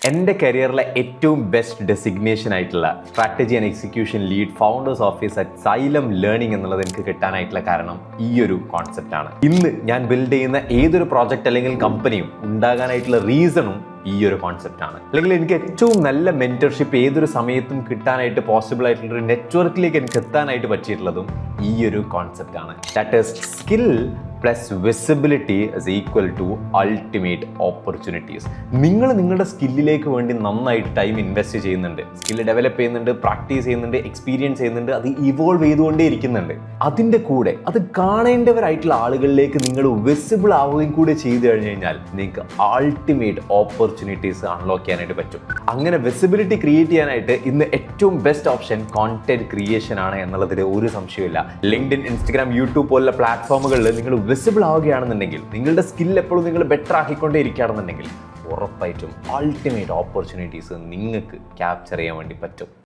എൻ്റെ കരിയറിലെ ഏറ്റവും ബെസ്റ്റ് ഡെസിഗ്നേഷൻ ആയിട്ടുള്ള strategy and execution lead founders office at xylem learning എന്നുള്ളത് എനിക്ക് കിട്ടാനായിട്ടുള്ള കാരണം ഈ ഒരു കോൺസെപ്റ്റാണ്. ഇന്ന് ഞാൻ ബിൽഡ് ചെയ്യുന്ന ഏതൊരു പ്രോജക്റ്റ് അല്ലെങ്കിൽ കമ്പനിയും ഉണ്ടാകാനായിട്ടുള്ള റീസണും ഈ ഒരു കോൺസെപ്റ്റാണ്. അല്ലെങ്കിൽ എനിക്ക് ഏറ്റവും നല്ല മെന്റർഷിപ്പ് ഏതൊരു സമയത്തും കിട്ടാനായിട്ട് പോസിബിൾ ആയിട്ടുള്ള ഒരു നെറ്റ്വർക്കിലേക്ക് എനിക്ക് എത്താനായിട്ട് പറ്റിയിട്ടുള്ളതും ഈ ഒരു കോൺസെപ്റ്റാണ്. That is skill plus visibility is equal to ultimate opportunities. നിങ്ങൾ നിങ്ങളുടെ സ്കില്ലിലേക്ക് വേണ്ടി നന്നായിട്ട് ടൈം ഇൻവെസ്റ്റ് ചെയ്യുന്നുണ്ട്, സ്കില്ല് ഡെവലപ്പ് ചെയ്യുന്നുണ്ട്, പ്രാക്ടീസ് ചെയ്യുന്നുണ്ട്, എക്സ്പീരിയൻസ് ചെയ്യുന്നുണ്ട്, അത് ഇവോൾവ് ചെയ്തുകൊണ്ടേ ഇരിക്കുന്നുണ്ട്. അതിൻ്റെ കൂടെ അത് കാണേണ്ടവരായിട്ടുള്ള ആളുകളിലേക്ക് നിങ്ങൾ വിസിബിൾ ആവുകയും കൂടെ ചെയ്തു കഴിഞ്ഞു കഴിഞ്ഞാൽ നിങ്ങൾക്ക് അൾട്ടിമേറ്റ് ഓപ്പർച്യൂണിറ്റീസ് അൺലോക്ക് ചെയ്യാനായിട്ട് പറ്റും. അങ്ങനെ വിസിബിലിറ്റി ക്രിയേറ്റ് ചെയ്യാനായിട്ട് ഇന്ന് ഏറ്റവും ബെസ്റ്റ് ഓപ്ഷൻ കോണ്ടന്റ് ക്രിയേഷൻ ആണ് എന്നുള്ളതിൽ ഒരു സംശയമില്ല. ലിങ്ക്ഡ്ഇൻ, ഇൻസ്റ്റഗ്രാം, യൂട്യൂബ് പോലുള്ള പ്ലാറ്റ്ഫോമുകളിൽ നിങ്ങൾ വിസിബിൾ ആവുകയാണെന്നുണ്ടെങ്കിൽ, നിങ്ങളുടെ സ്കിൽ എപ്പോഴും നിങ്ങൾ ബെറ്റർ ആക്കിക്കൊണ്ടേ ഇരിക്കുകയാണെന്നുണ്ടെങ്കിൽ ഉറപ്പായിട്ടും അൾട്ടിമേറ്റ് ഓപ്പർച്യൂണിറ്റീസ് നിങ്ങൾക്ക് ക്യാപ്ചർ ചെയ്യാൻ വേണ്ടി പറ്റും.